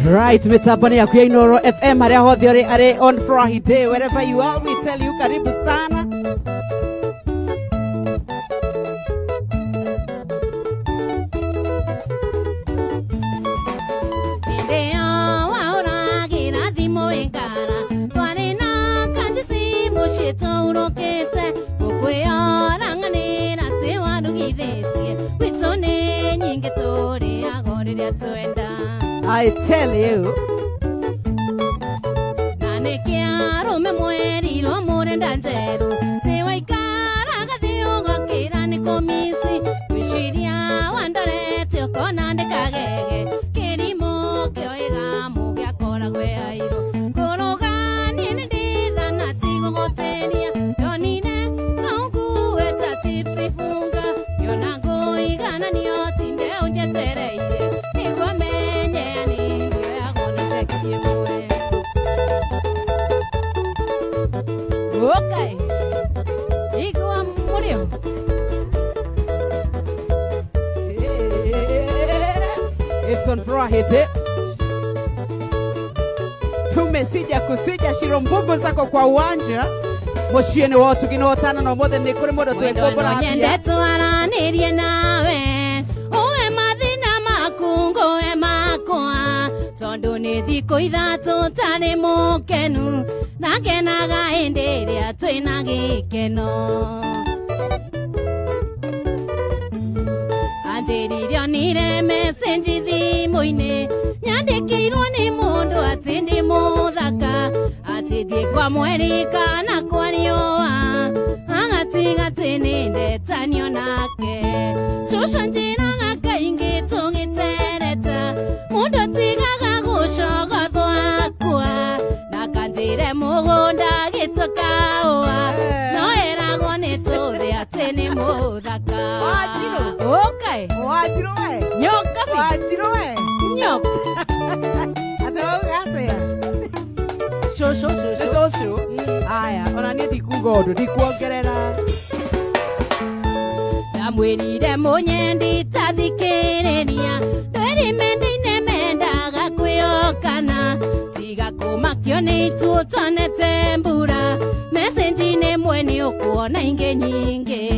Right, mitapani ya kuya Inoro FM harea hothe are on Friday wherever you are, we tell you karibu sana. I tell you. Okay. Iko Morio. It's on Friday. Tumesija kusija shirombugu zako kwa uwanja. Moshiene watu kinotana na mode ni kuri modo tuekobora hapia. Nyende tuaranirie nawe. Uwe mathina makungo e makwa. Tondu ni thiko ithatu tani mukenu. Nakenaga enderia twina gikeno. Anjiririo nire message thimu-ini nyandikirwo ni mundu ati ndi muthaka ati thie kwa mweri kana kwa riua agatiga tini ndetanio nake cucu njiraga kaingi tugitereta mundu tigaga gucogothwa akwa na kanjire mugunda gitukaua no eragwo ni tuthi ati ni muthaka. Okay. Wajiroe. Nyoka fi. Wajiroe. Nyoks. Ate ya. Shosho. Shosho. Aya, onania dikugodo, dikuongerera. Damwirire munyendi tathikiriria. Ndweri mendine mendaga kwiyokana. Tiga kumakio ni tutonete mbura. Message ni mweni ukuona inge nyingi.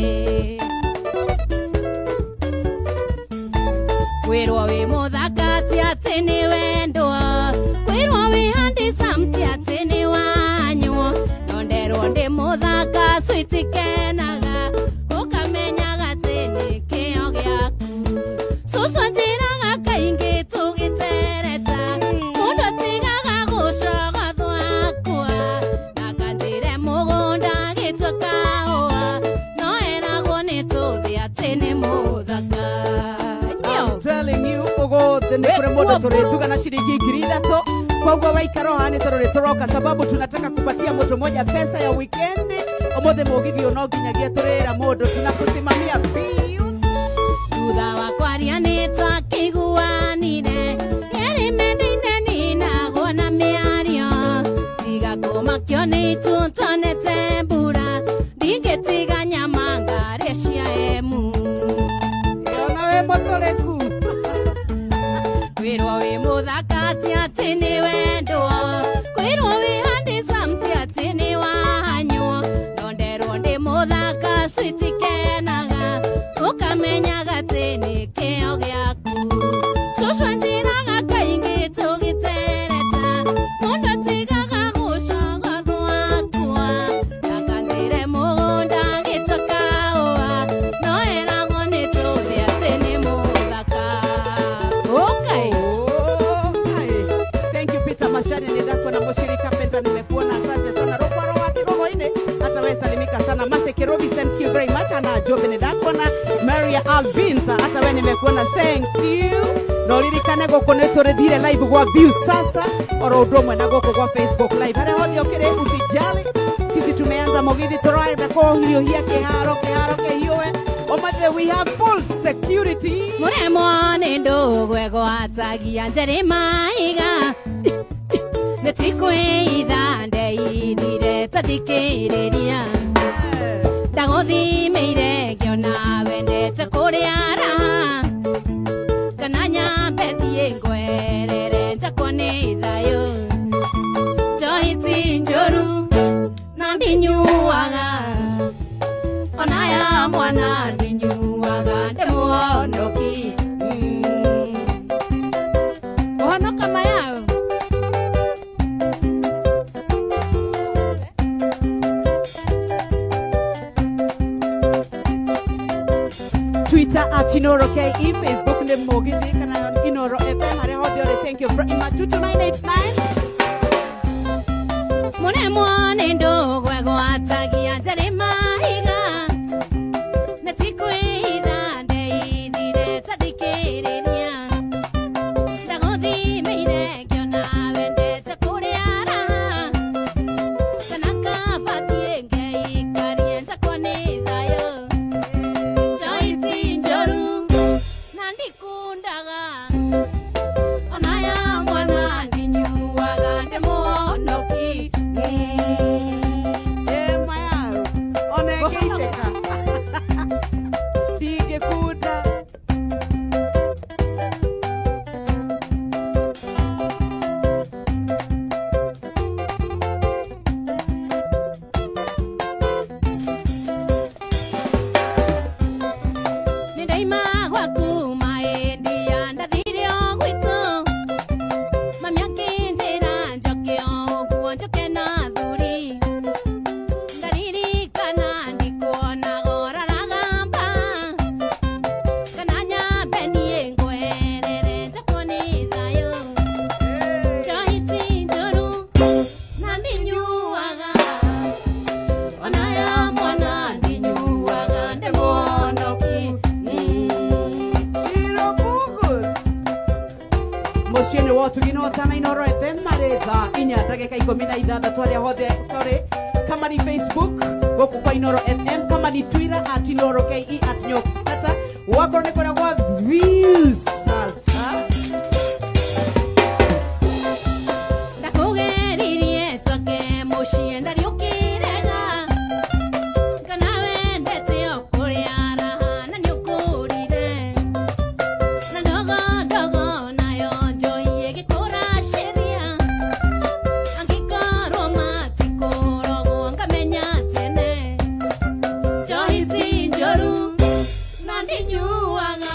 Kwirwo wi muthaka ti ati ni wendwa. Kwirwo wi handsome ti ati ni wanywo. Nonderwo ndi muthaka sweet kenaga. Ukamenyaga ti ni kio giaku. Cucu njiraga kaingi tugitereta. Mundu tigaga gucogothwa akwa. Na kanjire mugunda gitukaua. No eragwo ni tuthi ati ni muthaka. Telling you ugo the nekure modo turetuga na shilingi 3 kwa gwa waikaro hani toroka sababu tunataka kupatia moto moja pesa ya weekend omode mogithi onoginyagia turera modo tunakusimamia bills Thutha wa kwaria ni twakiguanire eri mendine ninagwo na miario tiga kumakio ni tutonete mbura ndingitiga nyamanga recia emu yona we motoreku kwirwo wi muthaka ti ati ni wendwa kwirwo wi handsome ti ati ni wanywo nonderwo ndi muthaka sweet kenaga ukamenyaga ti ni kio giaku cucu njiraga kaingi tugitereta mundu tigaga gucogothwa akwa na kanjire mugunda gitukaua no eragwo ni tuthi ati ni muthaka. Okay. Thank you Peter Mashani nidako na Moshirika Penta nimekuona asante sana Rokoro wa kiroho ine hata wewe salimika sana Maseke Robi thank you very much ana Job nidako na Maria Albinza hata wewe nimekuona thank you Nolirikane goko netorethire live kwa view sasa oro udomwe na goko kwa Facebook live hare hodi okere usijali sisi tumeanza mogithi toroa kwa hiyo keharo kehiwe omathe we have full security Muremo ni ndugwe gwatagia njeri maiga Netikwitha ndeithire tathikiriria Ndaguthimeire ngiona wendete kuria raha Kana nyambe thie ngwerere njakwo ni mwana ndinyuaga ndemuonoki uhonoka mayao Twitter at Inoro KE, Facebook name Mogithi, kana on Inoro FM. Hare hodi, thank you very much. 22989. Mune mwane ndogwe gwatagia njeri mahiga netikwitha ndeithire tathikiriria ndaguthimeire ngiona wendete kuriara kana kabatie ngeikarie ntakwo ni thayo njoiti njoru na ndikundaga onaya mwana ndinyuaga ndemuonoki Mayaro, onekeiteka. Dige kuda. Nindaima gwaku maendia ndathire o gwitu mami akinjira njoke o guo njoke na thuri ndaririkana ndikuona goraragamba kana nyambe niĩ ngwerere njoko nĩ thayo njohiti njoru na ndinyuaga onaya mwana ndinyuaga ndemuonoki Iro Bugus. Muciĩ wotu ginotana Inoro FM maretha inya ndagĩka 16 arĩa hothe tũrĩ kama ni Facebook gũkũ kwa Inoro FM, kama ni Twitter at Inoro KE at Nyoxata, wakorwo nĩ kũrĩa gwa views sasa. ndakugeririe twake muciĩ ndariũkĩrega kana wendete o kũrĩa raha na nĩũkũrire na ndogo nayo njohi ĩgĩkũracĩria angĩkorwo matikũrogwo ngamenya tene njohi ti njoru na ndinyuaga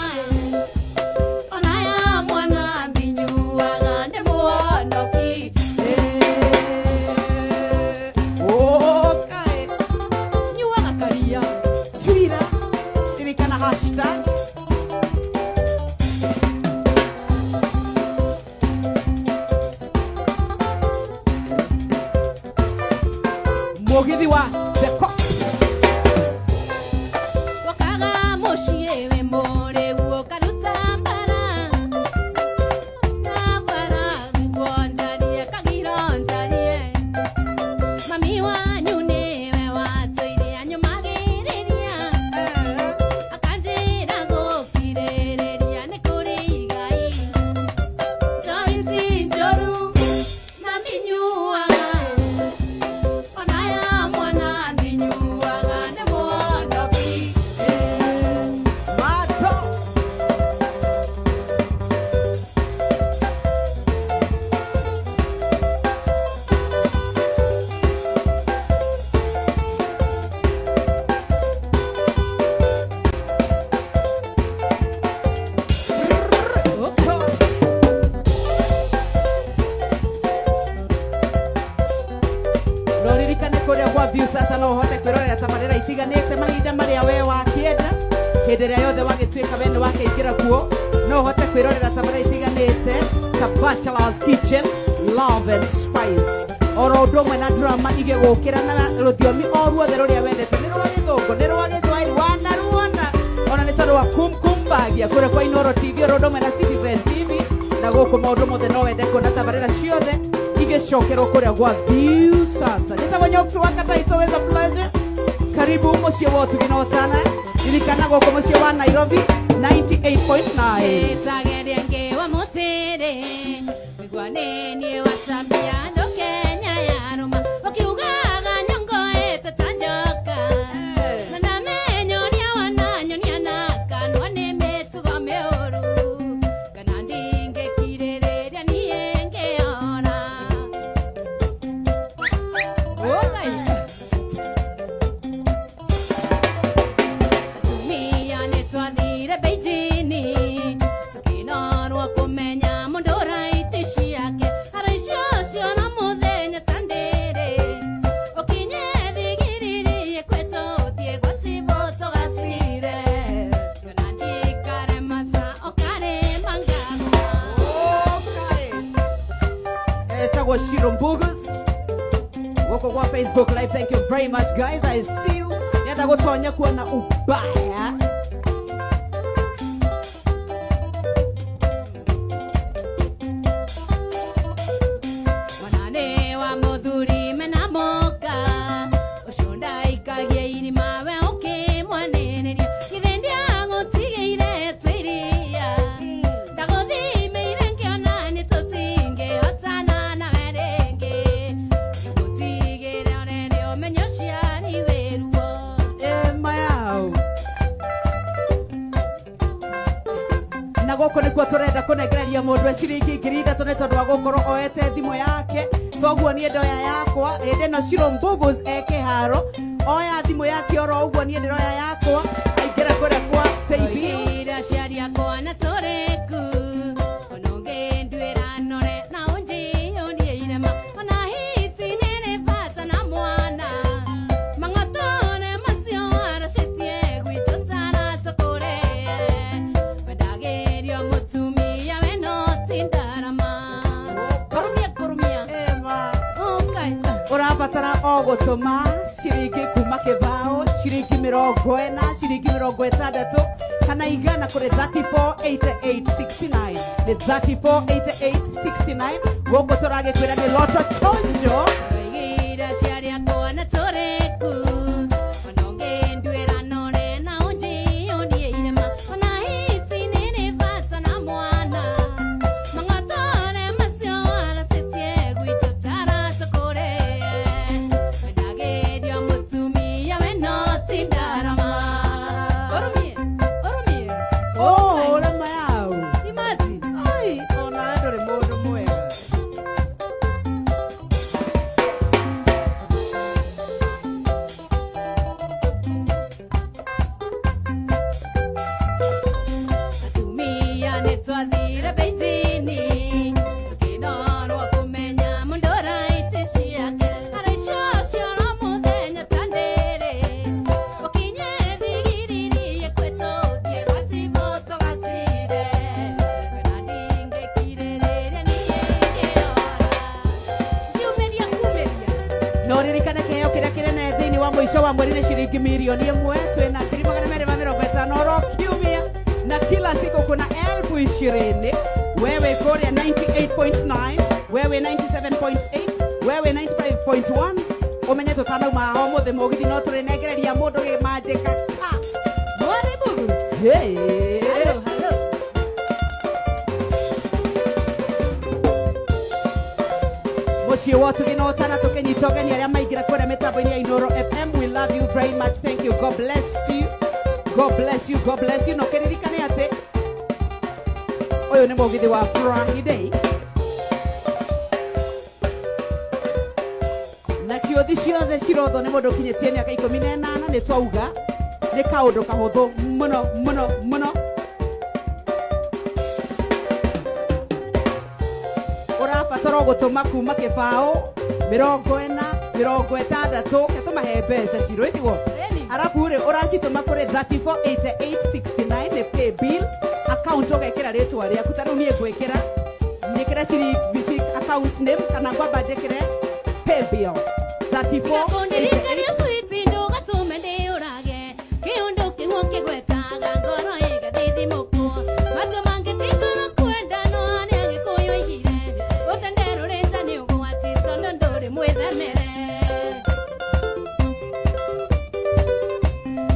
onaya mwana ndinyuaga ndemuonoki Okay. nyuaga karia Twitter, ririkana hashtag Mugithi wa The Cox. wakaga muciĩ wĩ mũrĩu ũkaruta mbara kabara nĩguo njarie kagiro njarie mami wanyu nĩwe watũire anyumagĩrĩria akanjĩra gũkirĩrĩria nĩ kũrĩ igai njohi ti njoru na ndinyuaga onaya mwana ndinyuaga ndemuonoki Mato. Noririkane kũrĩa gwa views sasa no ũhote kwĩrorera tabarĩra itiganĩte mahinda marĩa we wakĩenda hĩndĩ ĩrĩa yothe wagĩtuĩka we nĩ wakĩingĩra kuo no ũhote kwĩrorera tabarĩra itiganĩte ta Bachelor's Kitchen, Love and Spice, oro ũndũ ũmwe na drama igĩgũkĩra na rũthiomi o ruothe rũrĩa wendete, nĩ rwa gĩthũngũ, nĩ rwa gĩthwaĩri, wanaruona ona nĩ tondũ wa kumkumbagia kũrĩa kwa Inoro TV oro ũndũ ũmwe na Citizen TV na gũkũ maũndũ mothe no wende kuona tabarĩra ciothe igĩcokerwo kũrĩa gwa views sasa. Nĩtagwo Nyoxi Wakata, it's always a pleasure. Karibu mũciĩ wotu ginotana, ririkana gũkũ mũciĩ wa Nairobi 98.9. etageria ngewa mũtĩrĩ mĩgua nĩniĩ wacambia andũ Kenya yarũma ũkiugaga nyongo ĩteta njoka na ndamenyonia wananyonia na kanua nĩ mĩtugo mĩũru kana ndingĩkirĩrĩria niĩ ngĩona Shirumbugus. Woko kwa Facebook Live. Thank you very much, guys. I see you. Yada gotonya kuwa na ubaya. Wanane wa modhuri menamoka Oshonda ikagie ini mawe oke mwanene Kirendia ngotige ire twiria Dagothi meirenge onani totinge Hotana na merenge Ngotige reonene omenyoshia ni weruo Mayao. Na goko ni kwa turenda kunegereria mundu ciringi ngiri ithatu ni tondu wa gukorwo oete thimu yake toguo ni ndoya yakwa ende no Shirumbugus ekiharo oya thimu yake oro uguo ni ndoya yakwa aingira kure kwa paybill Oigira ciari akwa na toreku Ononge ndwira nore na unji ondie irema Ona hiti nene fata na mwana Mangotone masio arashitie Gwitotara tokore Wedagerio mutumia weno tindarama Kurumia Okay urabatara o gutuma ciringi kuma kivao ciringi 40 ciringi 60 kana igana kuri 348869 ni 348869 goko turagikwira ni loto chonjo Oigira ciari akwa na toreku Ononge ndwira nore na unji ondie irema Ona hiti nene fata na mwana Mangotone masio arasitie Gwitotara tokore Wedagerio mutumia weno tindarama Orumie oh ora mayao Imazi ai ona ndore mundu mwega Atumia netwathire beitini Tukinonwa kumenya mundora iticiake Araiciocio no muthenya tandere Okinye thigiririe kwĩtũthie gaciboto gacire Wena ndingĩkirĩrĩria niĩ ngĩora Ndiumeria kumeria no ririkane kiheo kiria kinene thiini wa mwisho wa mweri ni ciringi milioni 1 twina 250 oro kiumia na kila siku kuna 20,000 wewe Korea 98.9 wewe 97.8 wewe 95.1 umenye tutanauma ho muthi mugithi no turinegereria mundu gimajika Mwari Bugus hey Hello muciĩ wotu ginotana tukinyitogeni aria maingira kuria mitambo-ini ya Inoro FM. We love you very much. Thank you. God bless you. God bless you. God bless you. No kiririkane ati uyu ni mugithi wa Friday na ciothi ciothe cirotho ni mundu ukinyitie miaka 18 ni twauga ni kaundu kahuthu muno urabatara gutuma kuma kibao 40 60 tumahe mbeca ciro ithigwo arabu ri uracituma kuri 348869 ni pay bill account ugekira ritwa riaku tanu nie gwikira nikira ciringi account name kana ngwamba njikire pay bill 3488 switi ndoga tumende urage kiundo kihuo kigwetaga ngoro igathi muko mato mange tikoro kwenda no ani agikuyo igire utendero reza ni ugwati sondo ndore mwithamere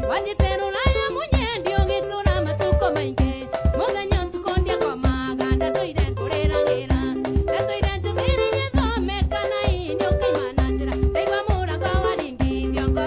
wanyitero laya munyendi ugituna matuko maingi muthenya tukondia kwa maganda toire kuriragira toire njithiri nyethome kana ini ukaimana njira ndaigua murago wa ringi thiongo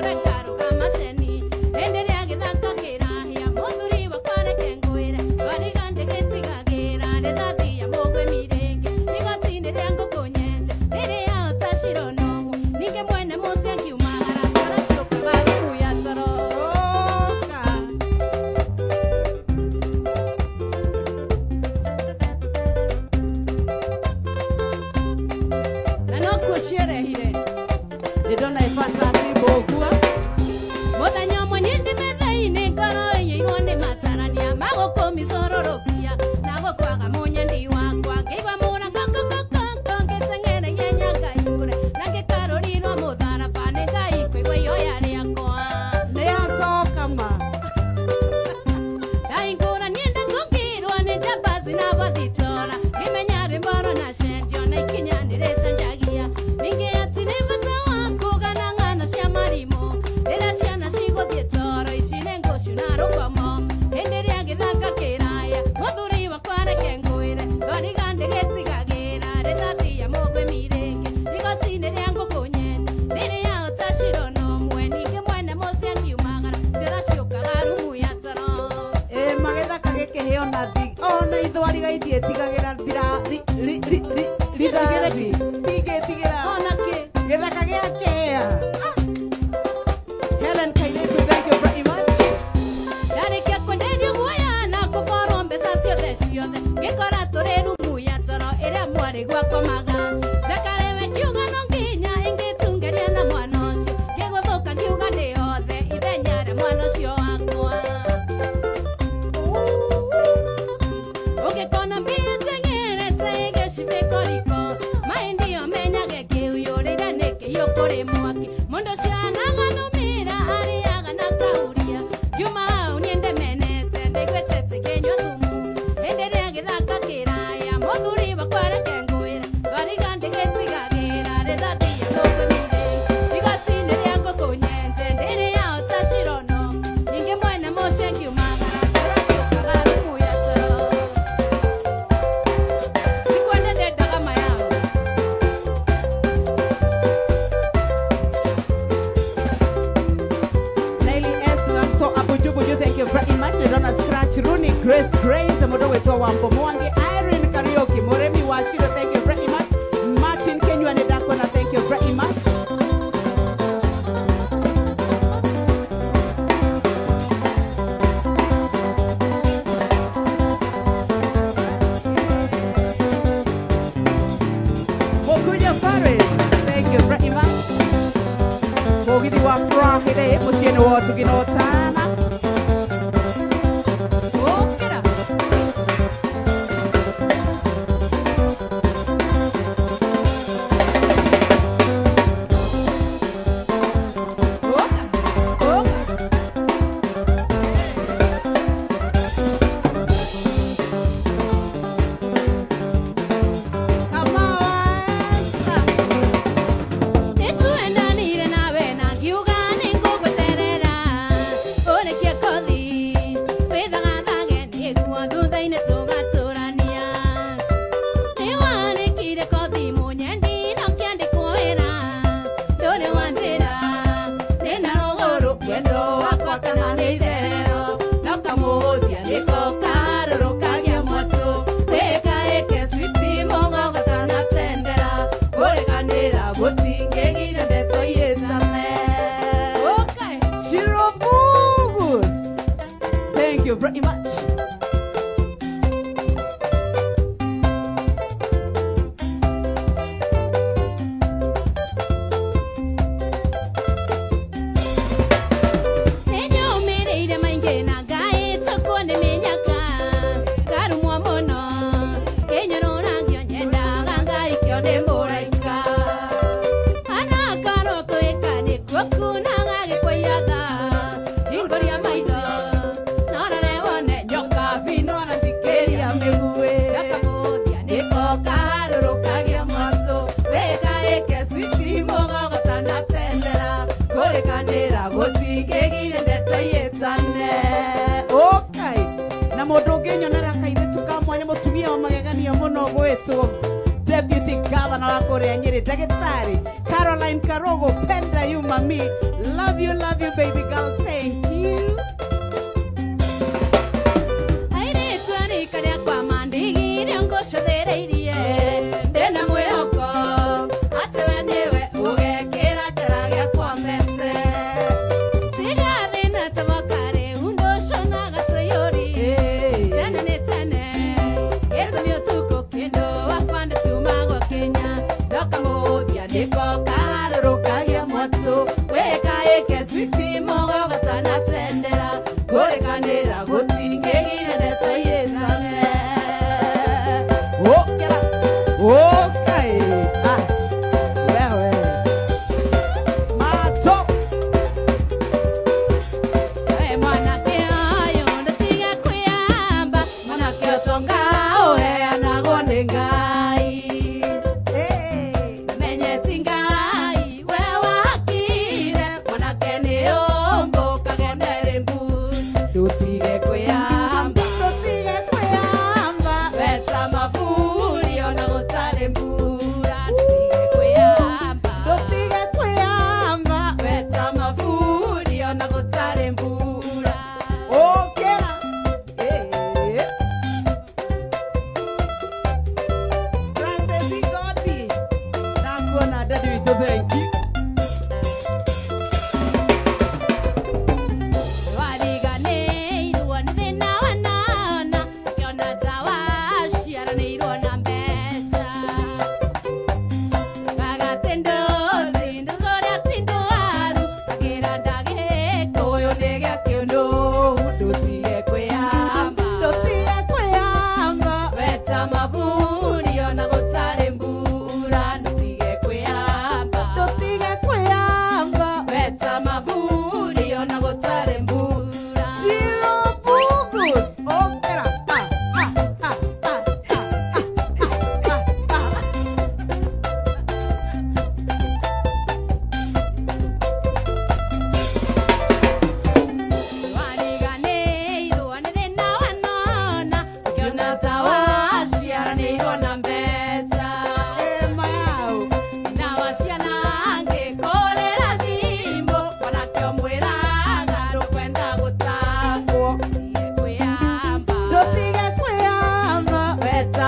ithwari gaitie tigagera ndira tigetigera githaka giake Helen Kainetu, thank you very much. Ndarikia kwenderio guoya na kuborwo mbeca ciothe ciothe ngikora turi rumu ya toro iria mwari gwakomaga ndakarewe kiuga no nginya ingitungeria na mwana ucio ngiguthuka kiuga ndi yothe ithenya ria mwana ucio wakwa ungikona mbia tengerete igicibikoriko mai ndio menyage kiu yurire nikiyo kuri mwaki mundu ucio ananganumira ariaga na kauria yuma hau niende menete ndigwetete genywa thumu enderea githaka kiraya muthuri bakwareke ngwira bariga ndigetigagira rithathia nukwimire igotine ria ngũkũ nyenje ndĩrĩ yao ta cirono nyingĩ mwene mũce ngiumagara ciracokaga thumu ya toro ikwende ndendaga mayao Naili S. So Abujubuju, thank you very much. Donna Scratch, Rooney, Grace, the Modoweto Wampo, Mwangi, Irene Karaoke, Moremi Washiro, thank you very much. Martin Kenyu and Dakona, thank you very much. Mokunya Paris, thank you very much. Mogidi wa Friday, Musieno Tuginotana. okera nituendanire nawe na ngiuga ningũgweterera ũrekie kothi wĩthagathage nĩguo thutha-inĩ tũgatũrania nĩwanĩkire kothi mũnyendi no kĩandĩkwo wĩra ndũrĩ wa njĩra nĩna rũgũrũ wendo wakwa kana nĩ itherero no kamũthia nĩko karũrũkagia mwatũ wĩkaĩke switi mũgogotana tendera kũrĩkanĩra gũtingĩgire ndeto yĩcame okay. Shiro Bugus, thank you very much. nĩnyũmĩrĩire maingĩ na ngai tũkuo nĩ mĩnyaka karumwo mũno kĩnyũrũrangio nyendaga ngai kĩo nĩ mũraika anakorwo kwĩka nĩkuo kunaga gĩkũia tha hingũria maitho norore wone nyoka bino na thikĩria mĩguĩ gakamũthia nĩko karũrũkagia mwatũ wĩkaĩke switi mũgogotana tendera kũrĩkanĩra gũtingĩgire ndeto yĩtane Okay. Na mũndũ ũngĩ nyonera kaithe tukamwanya mũtumia wa magegania mũno gwĩtwo Deputy Governor wa kũrĩa Nyĩrĩ, Ndagĩtarĩ Caroline Karogo, Penda you mami. Love you baby girl, thank you. airĩtu arikaria kwa mandigire ngũcũthĩrĩirie ndĩna mwĩhoko atĩ we nĩwe ũgekĩra kĩra gĩakwa mbete tiga thĩna taboka rĩu ndũcũnaga tũiyũri tene nĩ tene gĩtũmi ũtukũ kĩndũ wakwa ndĩtumagwo Kenya ndoka mũthia nĩko karũrũkagia mwatũ wĩkaĩke switi mũgogotana tendera kũrĩkanĩra gũtingĩgire ndeto yĩcame Okay. Ah. Wewe. Mato. we mwanake ũyũ ndũtige kwĩyamba mwanake ũtonga ũheanagwo nĩ ngai Hey. menyeti ngai we wakire mwanake nĩ ũmbũkage nderĩ mbuti ndũtige kwĩyamba Tũtige kwĩyamba. weta maburi ona gũtarĩ mbura ndũtige kwĩyamba Tũtige kwĩyamba. weta maburi ona gũtarĩ mbura Okay. Hey.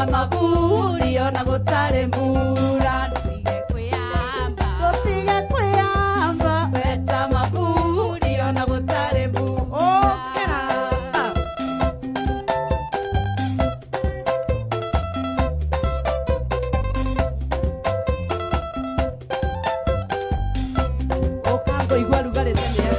Weta mavuri ona gutare mbura Tutige kwiyamba Weta mavuri ona gutare mbura Okango igwa lugare tene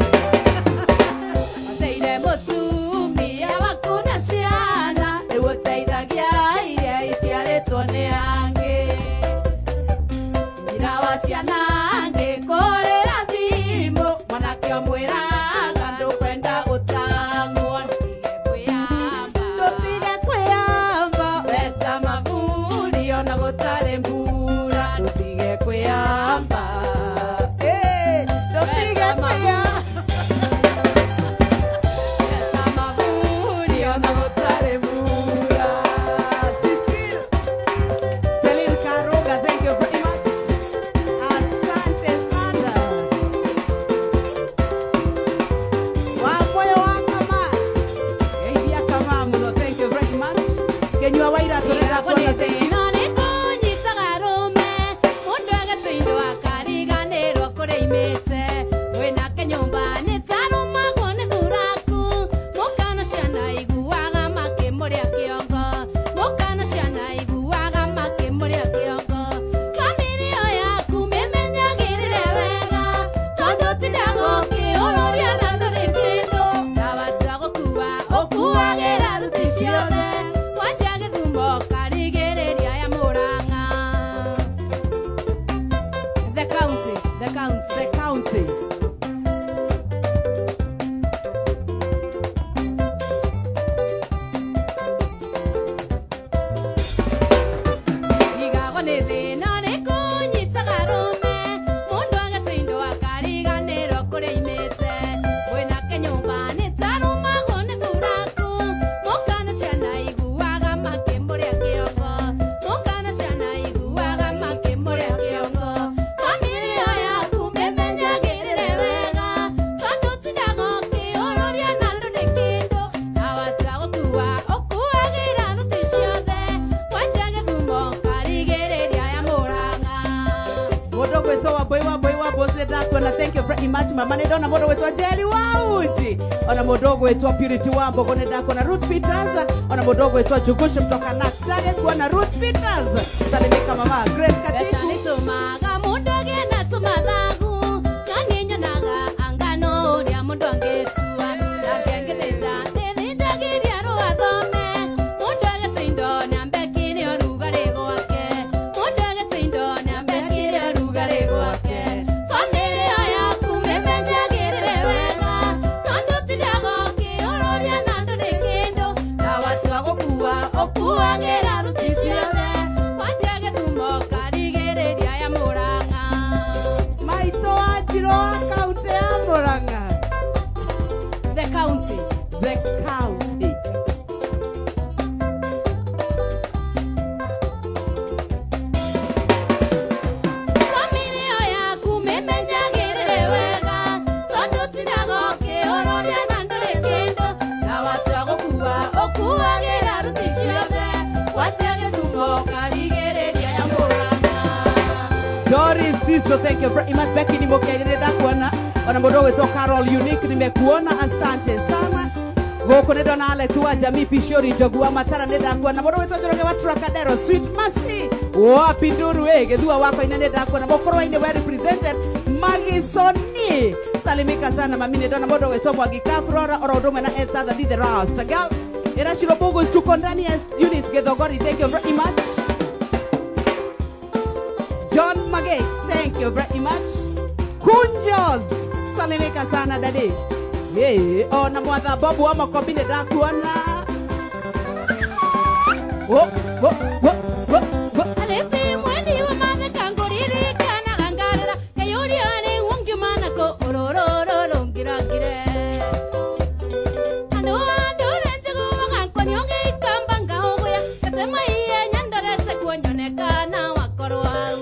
Mateire mutumia wakuna ciana Ewoteithagia iria iciaritwo ni angi Nyina wa ciana angĩkũrĩra thimũ mwanake omwĩraga ndũkwenda gũtangwo Ndũtige kwĩyamba Weta mavuri ona gũtarĩ mbura Ndũtige kwĩyamba Ndũtige kwĩyamba Weta mavuri ona gũtarĩ mbura Cecile Celine Karuga, thank you very much. Asante sana. Wa moyo wa kama. Eibia kama muno, thank you very much. Kenyua waira turera kuona thank you. The county. Thank you very much. Mama nedona modo wetu Jerry Wauji. Ona modogo wetu Purity Wambo kone dako na Ruth Peters. Ona modogo wetu Jugusha mtoka Nax. Dage kwa na Ruth Peters. Salimika mama Grace Katiku. Tumaga mundoge na tumadhagu Kaninyo naga angano ria mundu angetua Nakengeteja nithindagiria ruathome Mundoge tuindo nyambekire orugari gwake Mundoge tuindo nyambekire orugari gwake Familia yaku memenyagirire wega Tondu tirago kiororia na nduri kindu Na watu agukua okuagira ruti ciothe Wajage thumo karigiriria ya Murang'a Maito Wanjiru wa kaunti ya Murang'a. The county The county. Familia yaku memenyagirire wega Tondu tirago kiororia na nduri kindu Na watu agukua okuagira ruti ciothe Wajage thumo karigiriria ya Murang'a Doris Sisto, thank you very much. Becky nimekelelea kuona. Ona modogo wetu Carol Unique nimekuona, asante sana. Goko nedo na ale tuwa jamii pishori jogua matara neda kuona. Modogo wetu joroge watu rakadero sweet mercy. Wapi nduru gedua wako ina neda kuona. Mokoro ine we represented Magisoni. Salimika sana mami nedo na modogo wetu Mwagika Flora orodome na Esther the Rasta girl. Era shirobogo stuko ndani ya Eunice Gedogori, thank you very much. John Magay, thank you very much. Kunjos, salimika sana dadi. Yeah, ona mwadha babu wa makobine da kuona. Alesi mweni wa madhe kanguriri kana gangarara Kayuri ane wongjumana ko ororororo ngirangire Ando renje guwanga konyonge ikamba ngahogoya Katema iye nyandarese kuonyonekana wakoro au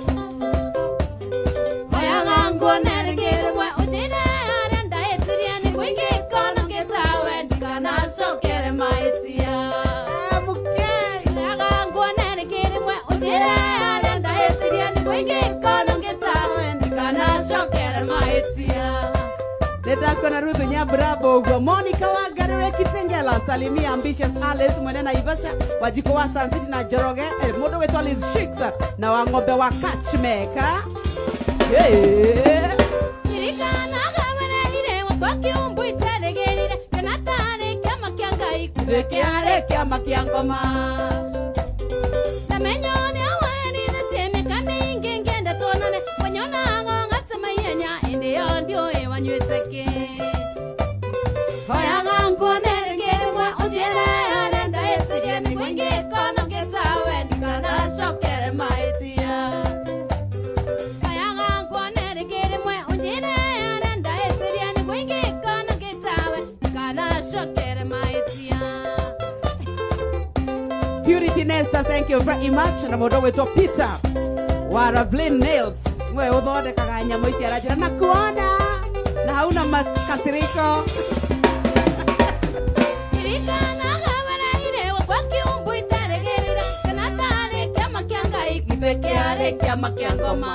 Maya gango nerigire mwe ujine arenda etiria ni kwingi kono ngetawe ndikana sokere maitia Maya gango nerigire ndako na Ruth Nyabrabo gwa Monica Wagarewe Kitengela salimia Ambitious Alice mwene na Ivasha wajiko wa Sun City na Joroge modo wetu Alice Shicks na wang'ombe wa Catchmaker Sirikana gawene hire wakwa kiumbu iteregerire kanatare kiama kia ngai kubekeare kiama kia ngoma Tamenyone awani teme kamingi ngenda tonane wanyona ng'ong'ate mayenya ende ndio ewanyweteke Hoya ngango nerengere mwa ojere arenda etsirie ni wenge kono ngetawe ndikana shokere maitia Hoya ngango nerengere mwa ojere arenda etsirie ni wenge kono ngetawe ndikana shokere maitia Purity Nesta, thank you very much. Na modo wetu Peter wa Ravlin Nails. Mwe udhode kaganya mwishi arajira na kuona na hauna makasiriko. Sirikana gawene hire wakwa kiumbu iteregerire kanatare kiama kia ngai kubekeare kiama kia ngoma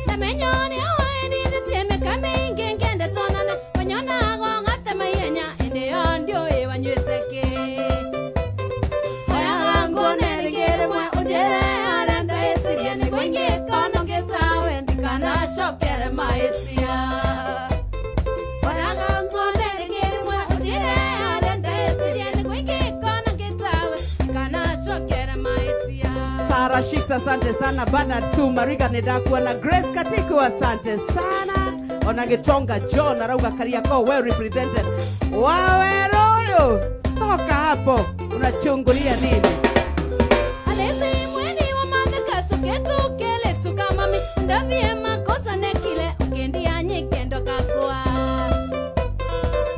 Tamenyone awani teme kamingi ngenda tonane wanyona ng'ong'ate mayenya ende ndio ewanyweteke Sarah Shicks, asante sana. Bernard Su, Mariga Nedakwa na Grace Katiku, asante sana. Onagetonga John, Arauga Kariako, well represented. Waweroyo, toka hapo, unachungulia nini? Alezi mweni wa mandaka tuketu kele tukamami ndavye makosa nekile ukendi anye kendo kakua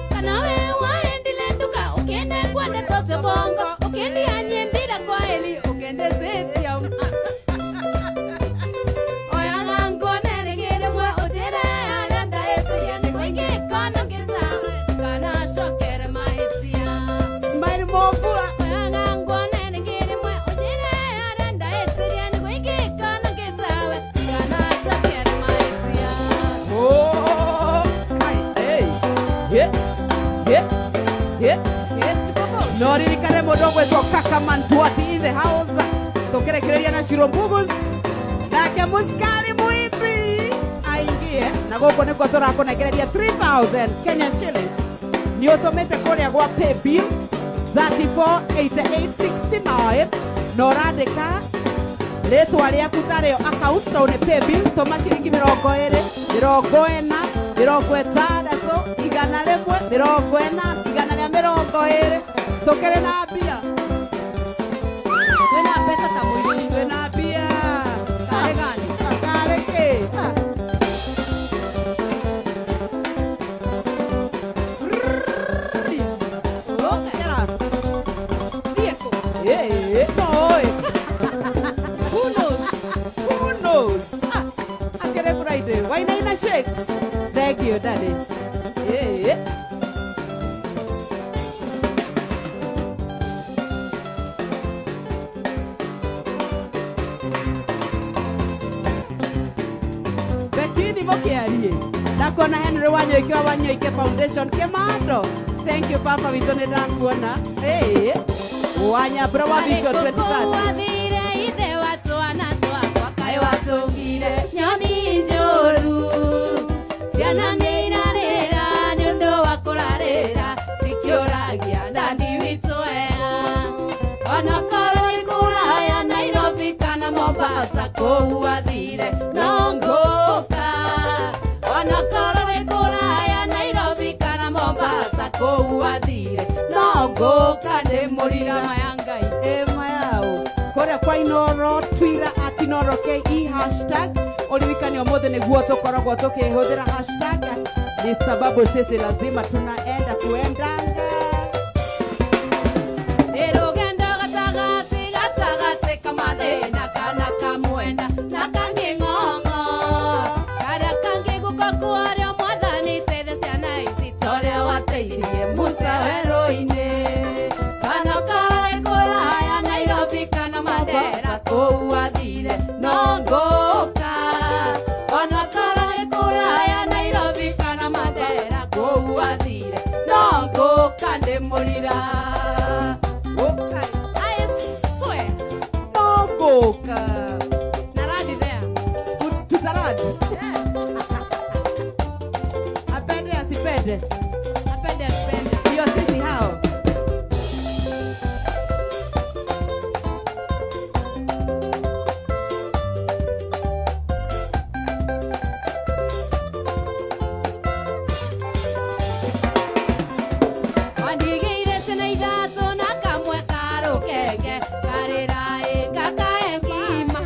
Kanawe waendile nduka ukende kwa netoze bongo ukendi anye mbila kwa eli ukende seti ya Oya ngango neregere mwa ujere aranda esi ya nikwenge kono getawe kana shokere maitia Smile Mobua. Oya ngango neregere mwa ujere aranda esi ya nikwenge kono getawe kana shokere maitia Oh, hey, yeah. It's Bobo Nori kare modogo wetu kaka Mantuati in the house. Tokere kireria na Shiro Mbugus. Nake muskari muipi. Aingie. Na goko neko tora kona kireria 3,000 Kenya shillings. Ni automate kore agwa pay bill 348869. Norandika. Letu walia kutareo account na une pay bill. Toma shilingi mirongo ere. Mirongo ena. Mirongo etandatu. Igana lemwe. Mirongo ena. Igana lea mirongo ere. Tokere na bia. Wena pesa tamuishi Iwe na bia. Kare gani? Kare ke. Okay Yeah. Rieko No. Who knows? Who knows? I get it right there. Why not shakes? Thank you, Daddy. Yeah. Bekini mokiarie. Nakona Henry wanyo ikiwa wanyo ike foundation kemando. Thank you Papa Vitone Dakuona. Hey. Wanya Brawa Vision 2030. Wathire ithe watu anatwa kwakae watungire nyoni njoru ciana nĩ irarĩra nĩ ũndũ wa kũrarĩra cikĩũragia ndandi witũ wega onakorwo nĩ kũraya Nairobi kana Mombasa kũu wathire no ngũka onakorwo nĩ kũraya Nairobi kana Mombasa kũu wathire no ngũka ndĩ mũrira maya Ngai Ema yao. Kore kwa Inoro Twitter @Inoro KE hashtag. Oliwikani omothe niguo tukoragwo tukihũthĩra hashtag. Ni sababu sisi lazima tunaenda kuendanga. Nĩrũgendo gatagatĩ kamathĩna kana kamwenda na kangĩng'ong'o karĩa kangĩgũka kwarĩo mwathani teithe ciana ici torĩa wateithirie Musa werũ-inĩ kana karĩ kũraya Nairobi kana Mandera kũu wathire no ngũka ona karĩ kũraya Nairobi kana Mandera ngĩmũrira Okay. I swear Mogoka. na radi there Tutaradi. yeah Apende asipende. apende asipende Hiyo sisi hao. wandigĩire ciana ithatũ na kamwe karũkenge karĩraĩ gakae ngima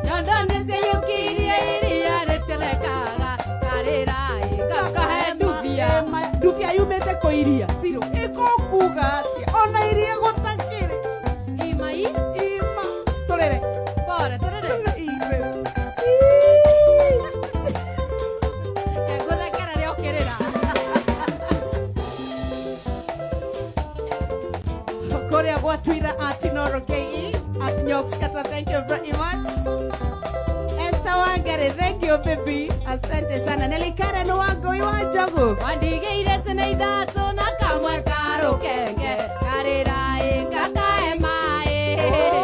nyondo nĩciyũkirie iria rĩterekaga karĩraĩ gakahe ndubia Ndubia yumĩte kũ iria Ciro ĩkũkuga atĩa ona iria gũtakĩrĩ imai ima tũrere bora tũrĩrĩ Ibe. ngũthekera rĩokĩrĩra Korea gwa Twitter @Noro KE @Nyoxkata, thank you very much. Esther Wangari, thank you baby. Asante sana. Nelikare no wango iwajogu. wandigĩire ciana ithatũ na kamwe karũkenge karĩraĩ gakahe maĩ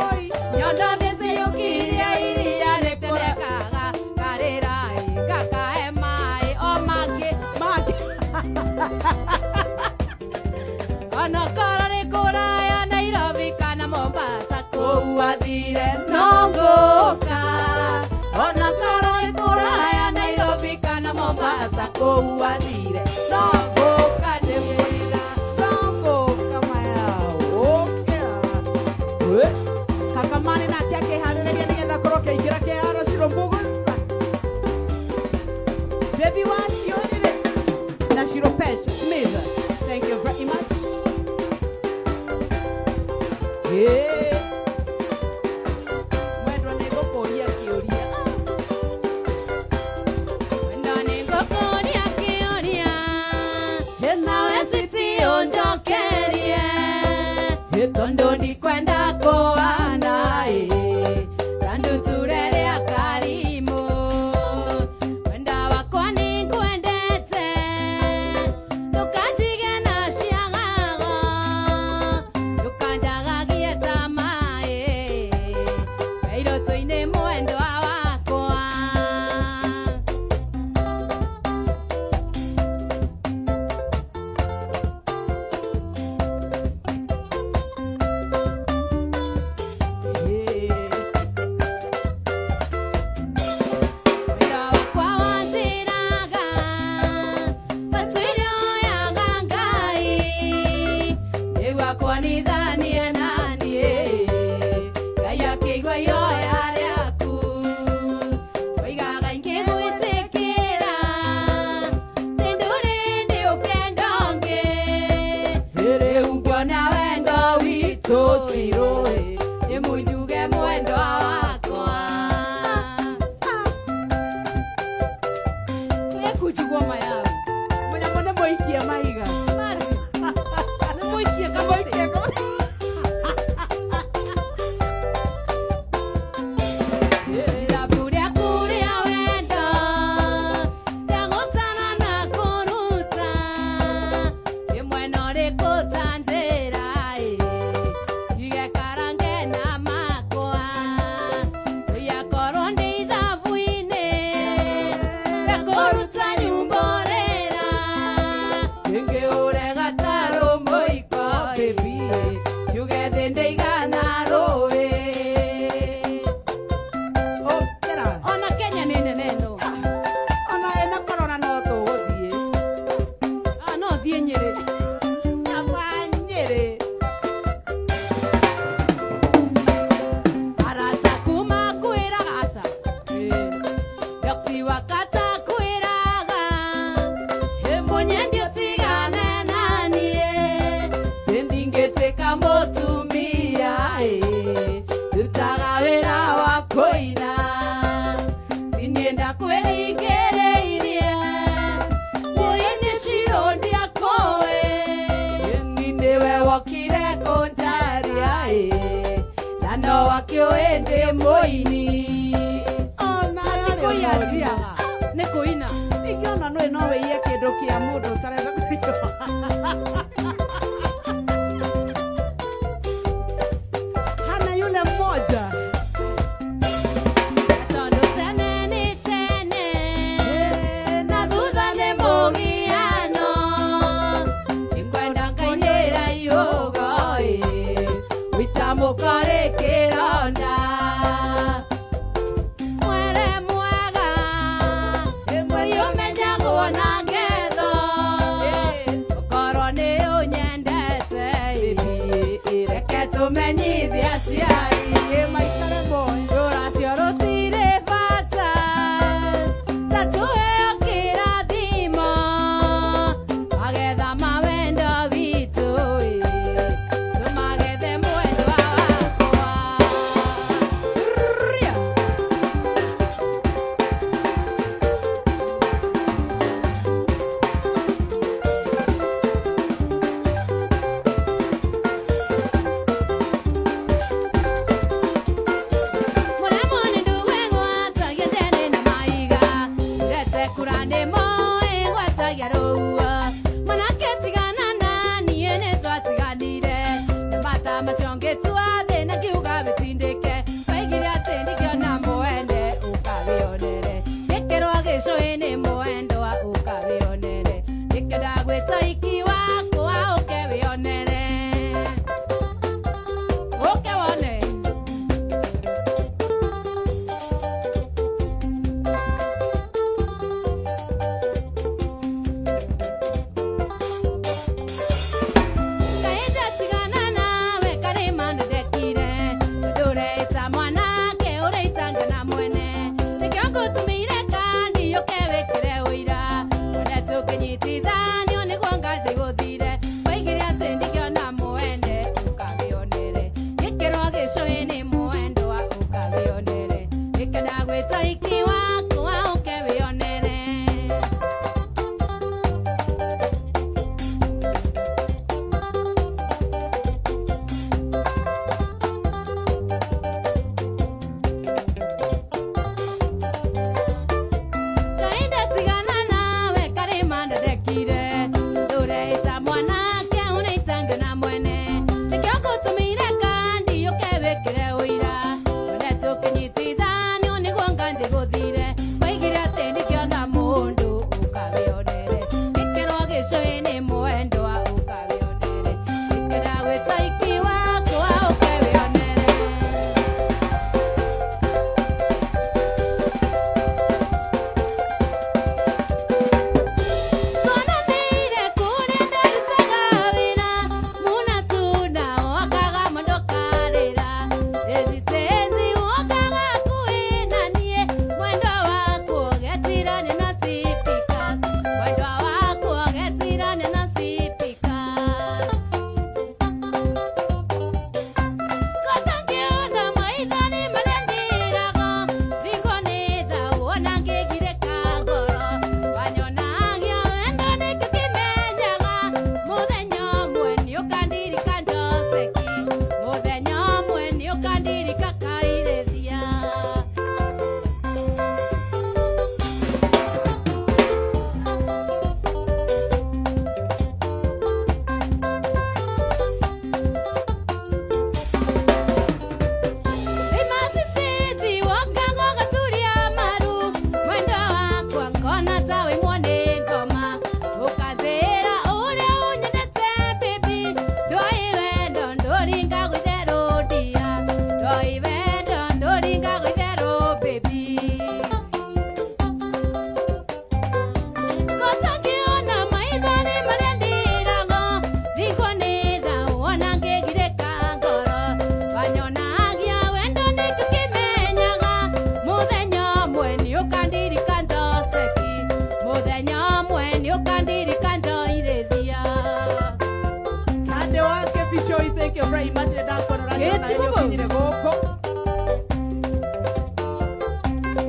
Oi. nyondo nĩciyũkirie iria rĩterekaga karĩraĩ gakahe maĩ o mangĩ Magi. ona korwo nĩ kũraya Nairobi kana Mombasa kũu athire no ngũka ona korwo nĩ kũraya Nairobi kana Mombasa kũu athire no ngũka ndĩmwĩra Dongo kama yao. Okay. Kakamani na tiake harĩrĩria nĩgetha korwo kĩingĩra kĩharo Ciro Mugusa. Baby wacio rĩrĩ. Na Ciro Pesha Smith. Thank you very much. Yeah. Mwendwa nĩngũkũria kĩũria. wendo nĩngũkũria kĩũria Nawe nawe citionjokerie tondũ ndikwenda kũhana tandũ turerĩa karimũ wenda wakwa nĩngwendete ndũkanjige na ciagago ndũkanjagagie ta maĩ kairũtũ-inĩ mwendwa wakwa wenda wakwa wanjĩraga matuĩrio yaga Ngai nĩguo akonithanie na niĩ Ngai akĩigua ihoya rĩaku oigaga ingĩgwĩtĩkĩra nĩ ndũrĩ ndĩ ũkendonge rĩu nguona wendo witũ Ciro nĩmũnjuge mwendwa wakwa kunjugua mayawe Mũnyamũ nĩ mũikia maiga. mari nĩmũikie kamũtĩ irabu rĩaku rĩa wendo rĩagũtana na kũruta rĩmwe no rĩkũta njĩra igekarange na makwa rĩakorwo ndĩ ithabu-inĩ rĩakũruta nyumborera rĩngĩ ũrega ta rũmũiko baby njuge thĩ ndĩigana rũĩ Ũkĩra. ona Kenya nĩ nene no Ona ena corona no tũgũthiĩ. no thiĩ Nyĩrĩ Nyama Nyĩrĩ. arata kuma kwĩraga aca Doxy wakata kwĩraga mũnyendi ũtigane na niĩ ndingĩtuĩka mũtumia ndutaga wĩra wa kũina tiniĩ ndakwĩringĩrĩirie muoyo nĩ Ciro ndiakũĩ ni nĩwe wokire kũnjaria na no wakĩũĩ ndĩ mũini Ona kũiya thiaga nĩ kũina ingĩona nũĩ no wĩiye kĩndũ kĩa mũndũ ũtarenda kũigua. kumenyithia aciari maikare moyo rũracio rũtirĩ bata ta tũheo kĩrathimo magetha ma wendo witũ tũmagethe mwendwa wakwa.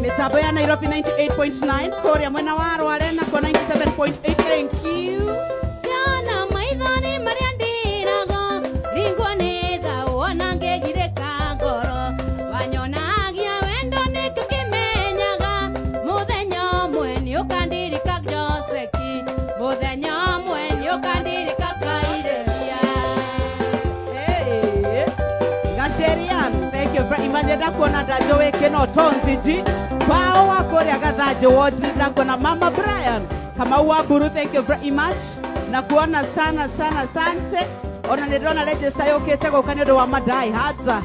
Mitambo ya Nairobi 98.9, Korea mwena wa Rware na kwa 97.8. Thank you. Yana maithani maria ndirago ringo nitha wona ngegireka ngoro wanyonagia wendo nikukimenyaga muthenya mweni ukandirika Joseki muthenya mweni ukandirika Kaireria. Hey, Gasherian, thank you very much. Ndakuona ndajowe kino tonziji kwao wa Korea gathajo wodri. Ndakuona Mama Brian kama Waburu, thank you very much. Nakuona sana sana sante. Ona ndirona register yokete gukani ndo wa madai haza.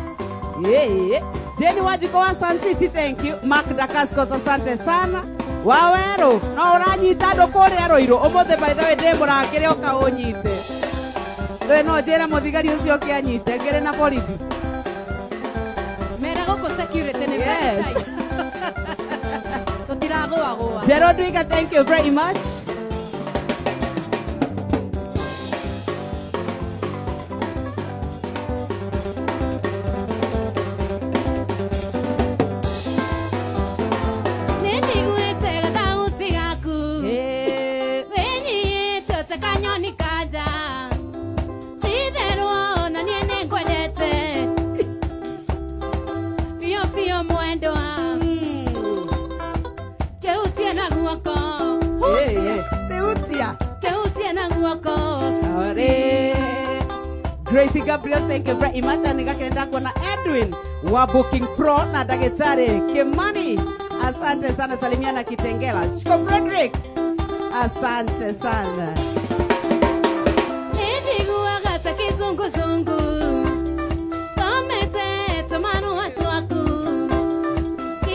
Jenny Wajiko wa Sun City, thank you. Mark Dakasko, asante sana. Wawero no uranyita ndo Korea roiro omothe by the way ndemurangire oka unyite. we no njĩra mũthigari ũcio ũkĩanyite ngĩrĩ na borithi mera gũkũ security nĩ Yes. tũtiragũagũa Gerald Wiga, thank you very much. nĩnjiguĩte gathauti gaku Eh, wĩnyitĩte kanyoni kanja titherwo na niĩ nĩngwendete biũ biũ mwendwa kĩhutie na guoko Teutia. kĩhutie na guoko Sorry. Gracie Gabriel, thank you very much. And nigakenda kuona Edwin wa Booking Pro na Dagetari Kimani. Asante sana, salimiana Kitengela. Shiko Frederick. Asante sana. nĩnjiguaga ta kĩzunguzungu tomete manua twaku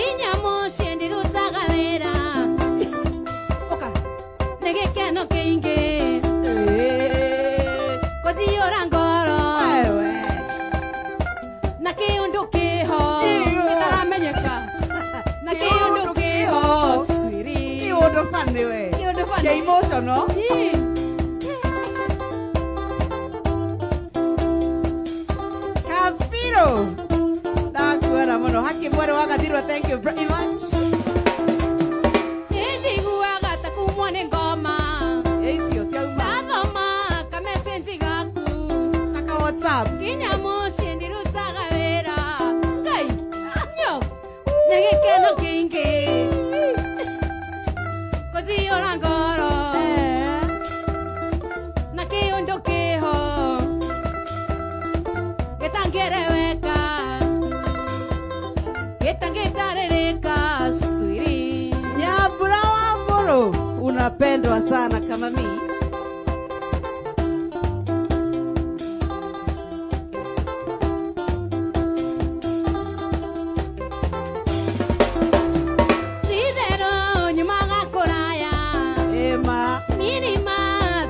inyamũ ciendirutaga wĩra ũka nĩ gĩkeno kĩingĩ gũthiũra ngoro Wewe. na kĩũndũ kĩho Iyo. gĩtaramenyeka na kĩũndũ kĩho swiri Kiundo funny we. Kiundo funny. Ke emotional. Kafiro. Ndakuona muno. Haki mwere wa Gathirwa, thank you very much. nĩnjiguaga ta kumwo nĩ ngoma Icio ciauma. ndathoma kamesenji gaku Naka WhatsApp. kinyamũ ciendirutaga wĩra ngai nyos nĩ gĩkeno kĩingĩ gũthiũra ngoro Eh. na kĩũndũ kĩho gĩtangĩreweka gĩtangĩtarĩrĩka swiri Nyambura wa Mburu, unapendwa sana kama mimi. titherũ nyumaga kũraya Ema. mirima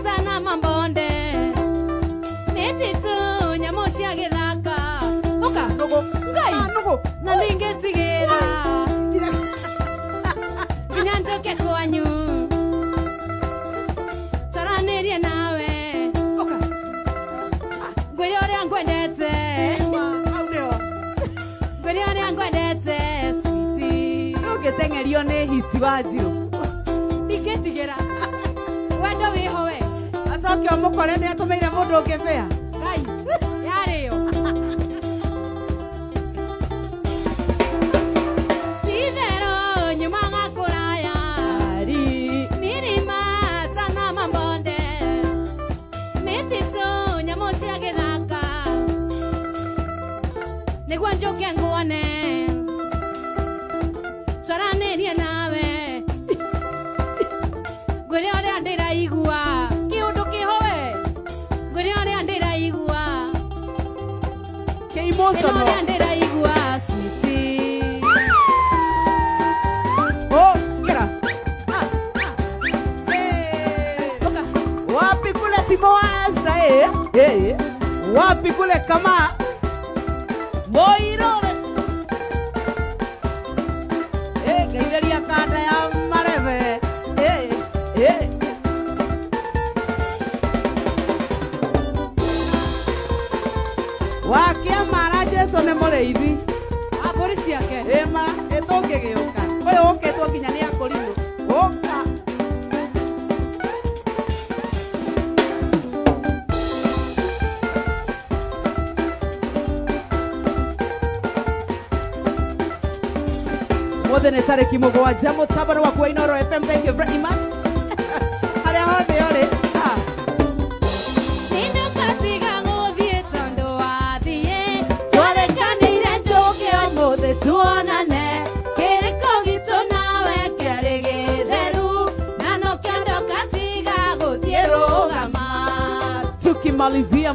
sana mambonde mĩtitũ nyamũ cia gĩthaka ũka ngai Nugu. na ndingĩtigĩra nginya njoke kwanyu taranĩrie nawe ũka ngwĩre ũrĩa ngwendete Ema. Au nĩho. ngwĩre ũrĩa ngwendete switi Ũngĩteng'erio nĩ hiti wa Njirũ. ndingĩtigĩra wendo wĩho we Acoke ũmũkore nĩ atũmĩire mũndũ ũngĩ bĩa. ngai yarĩyo titherũ nyumaga kũraya Ari. mirima sana mambonde mĩtitũ nyamũ cia gĩthaka nĩguo njũke nguone twaranĩrie nawe ngwĩre ũrĩa ndĩraigua kĩũndũ kĩho we ngwĩre ũrĩa ndĩraigua Ke ngwĩre emotional. ũrĩa ndĩraigua switi Oh, kira. Eh. ũka Wapi kule Timo wa Asa, wapi kule kama Moirore. Gaitheria kanda ya mareve. Wakia mara Jesu nĩ mũrĩithi. mbũri ciake Ema, ĩtũngĩgĩũka. Ũyũ ũkĩtwo nginya nĩ akũrinũ. Ũka. Mothe nĩ tarĩki mũgwanja mũtabaro wa kwa Inooro FM, thank you very much. Harĩa hothe ũrĩ. nĩndũkatiga gũthiĩ tondũ wathiĩ twarekanĩire njũke ũmũthĩ tuonane kĩrĩko gitũ nawe kĩarĩ gĩtheru na no kĩondo katiga gũthiĩ rũgama Tukimalizia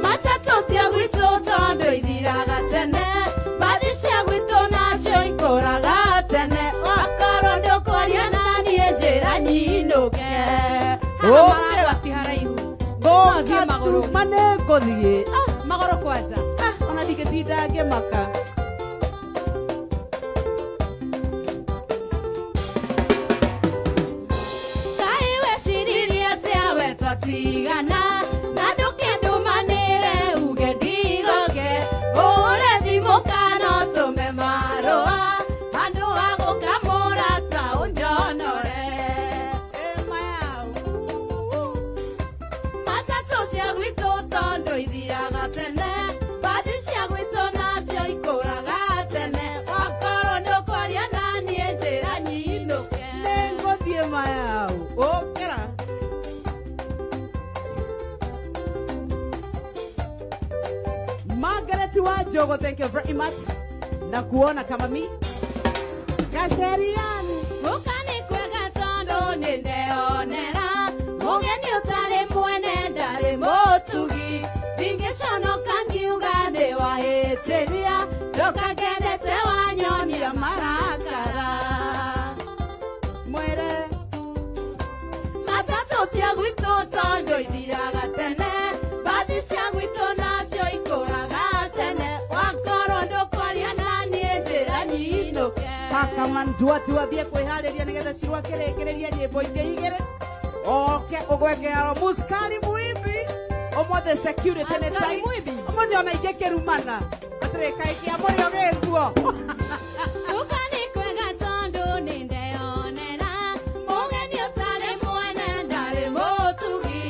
matatũ cia gwitũ tondũ ithiraga tene mbathi cia gwitũ nacio ikũraga tene akorwo ndũkwaria na niĩ njĩra nyinũke Oh, maragwati haraihu athiĩ magũrũ. Mane ngũthiĩ. Magũrũ kwanja. Ona ndigĩtinda ngĩmaka. Kaĩ weciririe atĩa we twatigana, na ndũkĩndũmanĩre uge ndigoke, ũhũre thimũ kana ũtũme marũa, handũ ha gũkamũra ta ũnjonore. Matatũ cia gwitũ tondũ ithiraga tene, mbathi cia gwitũ nacio ikũraga tene, wakorwo ndũkwaria na niĩ njĩra nyinũke. Nĩngũthiĩ mayau. Ũkĩra. Margaret Wanjogo, thank you very much. Na kuona kama mi. Gaceriani. Mũkani kwega tondũ nĩndeonera, mũgeni ũtarĩ mwene ndarĩ mũtugi, ndingĩconoka ngiuga nĩwahĩtĩria, ndũkagendete wanyonia marakara. Mwere. Matatũ cia gwitũ tondũ ithiraga tene, mbathi cia gwitũ nacio ikũraga tene, wakorwo ndũkwaria na niĩ njĩra nyinũke. Kaka mandua tuambie kwĩharĩria nĩgetha cirwa kĩrĩkĩrĩria nyĩmbo ingĩ igĩrĩ. Oke ũgwengero Muskari Muimbi. Ũmũthĩ security nĩ Askari tight. Muimbi. Ũmũthĩ ona ingĩ kĩrumana. Atĩrĩ kaĩ kĩa mũrĩo gĩkuo. Mũkani kwega tondũ nĩndeonera, mũgeni ũtarĩ mwene ndarĩ mũtugi,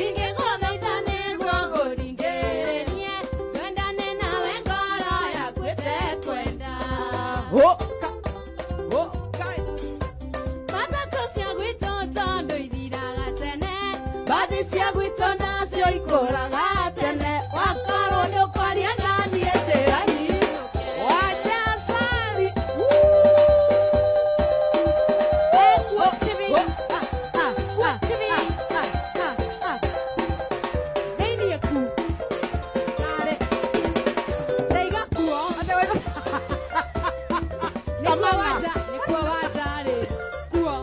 ingĩgũthaitha nĩguo ngũringĩrĩrie, twendane nawe ngoro yaku ĩtekwenda. Matatũ cia gwitũ tondũ ithiraga tene, mbathi cia gwitũ nacio ikũraga tene, wakorwo ndũkwaria na niĩ njĩra nyinũke. Wajasari. Thĩinĩ ku. Ndaiga kuo. Nĩkuo wanjarĩ. Kuo.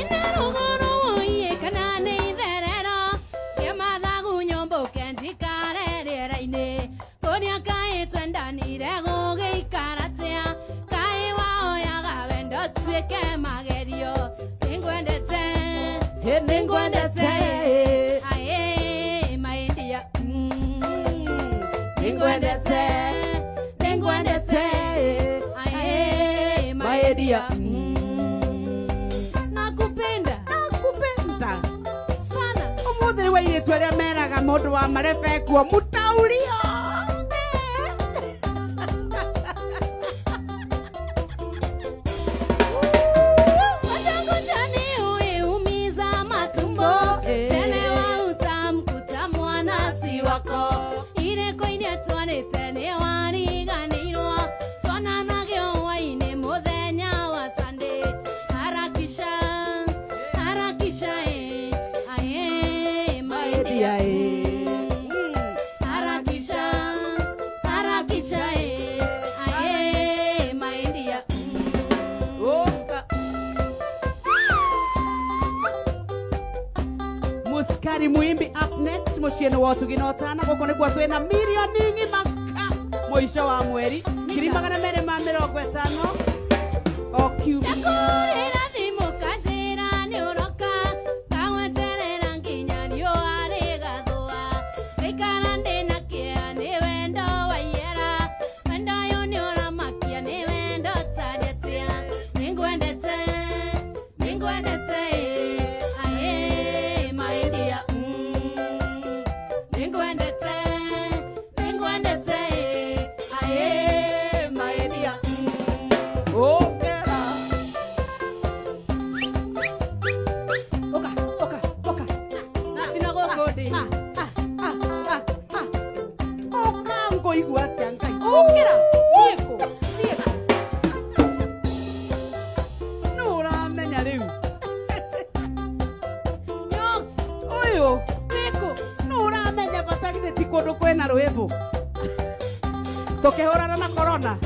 Ina rũgũrũ woiye kana nĩ itherero, kĩmathagu nyũmbũke njikare rĩera-inĩ, kũrĩa kaĩ twendanire gũgĩikara atĩa, kaĩ waoyaga wendo tuĩke magerio, nĩngwendete, nĩngwendete, aĩ maindia, nĩngwendete, nĩngwendete, aĩ maindia, nakupenda Nakupenda. sana. Ũmũthĩ nĩ wairĩtu arĩa meraga mũndũ wa marebe kuo mũtaurio. Watakutani huiumiza matumbo, chelewa utamkuta mwana si wako, ile koine twanĩte nĩ wariganĩirwo, twananagio hwainĩ mũthenya wa Sunday, harakisha, harakisha aye Endia, harakisha, harakisha aye maindia. Oka. Muskari Muimbi up next. Mũciĩ-inĩ wa ũtugi na ũtana. Gũkũ nĩkuo twĩna mirioni ng'imaka mũico wa mweri 250 o kiumia. Ndakũrĩra thimũ kanjĩra nĩũroka, ngagweterera nginya riũa rĩgathũa, ngaikara ndĩna kĩeha nĩ wendo waiyera, wendo ũyũ nĩũramakia nĩ wendo tarĩtia, nĩngwendete, nĩngwendete, aĩ maindia, nĩngwendete, nĩngwendete, aĩ maindia. Oka. Oka, oka, oka. Na tinagũkũ ndĩ. Oka ngũigua atĩa Ngai. Ũkĩra, thiĩ kũ, thiĩ kũ. Nũ ũramenya rĩu. Nyox, Ũyũ thiĩ kũ. nũ ũramenya bata githĩ ti kũndũ kwĩna rwĩmbo. tukihurana na corona.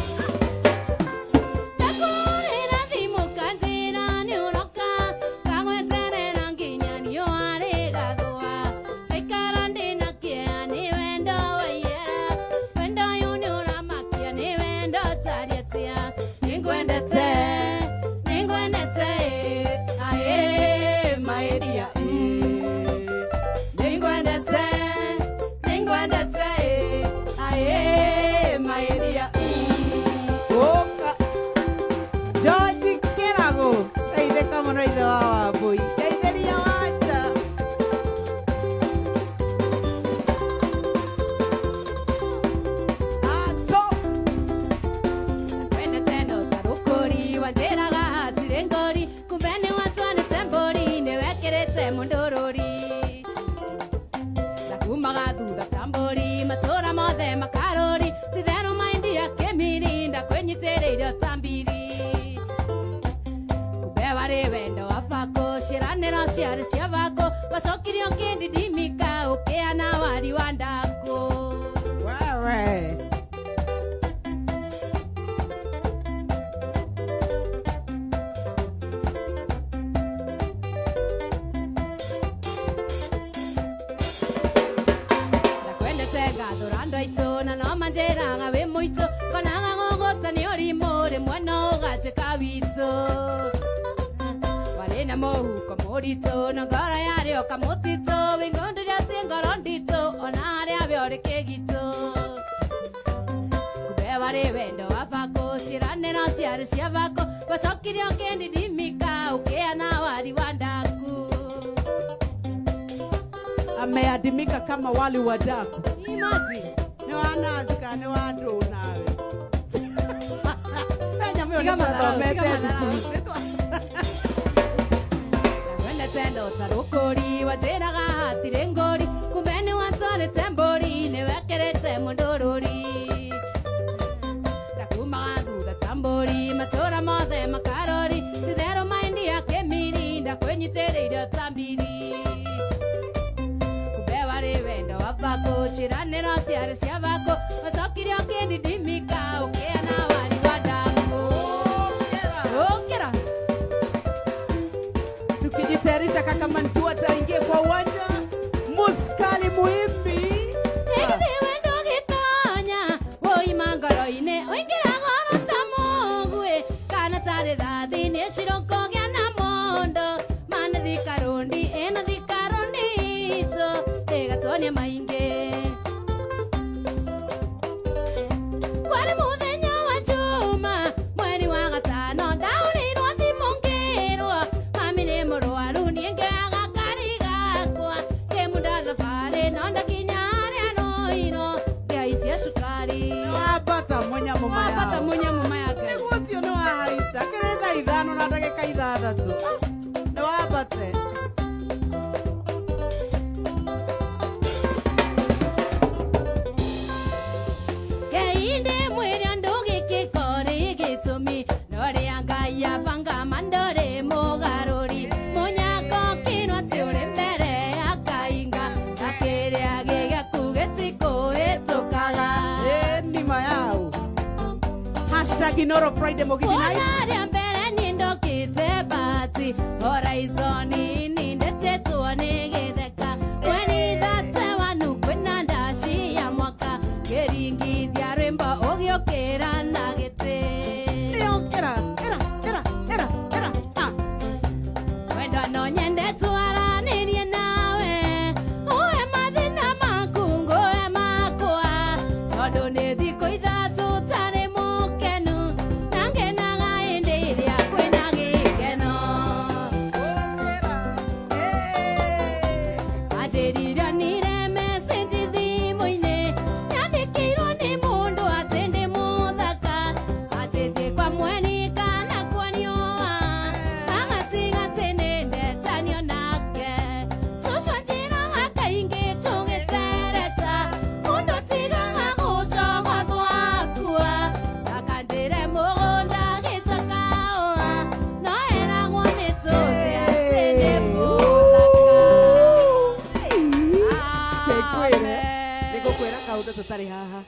Ameadimika kama wali wa daku. Ni wanazika, ni wadu nawe. Penya myo ni Wenda tendo tarukori wajeraga tirengori kumene watore tembori ne wekerete mundorori Takuma duda tambori matora mothe makarori sidero maindi yake mirinda kwenye tere tambiri Kubeware wenda wapako chiranero siare siavako masokirio kendidimika ukeana wali wadako Okera Tukijitayarisha kaka Mantua taingie kwa uwanja Muskali Muimbi. wendo gitonya woi mangoro ine oingira goro tamogwe kana tare dadi ne shiroko gana mondo mane dikarundi ena dikarundi to ega tonya mainge kwani mudenya wa chuma mweri wa gatano dauni rwati mongero amine moro aruni engaga kariga kwa kemuda zafare nonda kinyari anoino gaisia sukari Wapata munya mama yao. wapata munya mama yake Negosio no haisa. Kereza idhano na dakika idhadatu. Ne wapate. keinde mweri andoge kikore gitumi nore angaya vanga mandore mogarori munyako kinwa tiure mbere akainga akere agega kugetiko etokaga Nima yao. Hashtag Inoro Friday Mogidi Night. Onaria mbere nindokite bati horizoni nindete tuone githeka mweni thate wanu kwina ndaci ya mwaka keringi thia rwimbo ugiukira na giti Era. wendo no nyende twaranirie nawe uwe mathina maku nguwe makwa tondu ni thikũ ithatũ tarĩ mũkenu na ngenaga hĩndĩ ĩrĩa kwĩna gĩkeno anjĩrire message thimũ-inĩ nyandĩkĩirwo nĩ mũndũ atĩ ndĩ mũthaka atĩ ndĩ kwa mweni kana kuonioa agatiga atĩ nĩ ndetanio nake cũcũ anjĩraga kaingĩ tũgĩtereta mũndũ tigaga gũcogotha tutari haha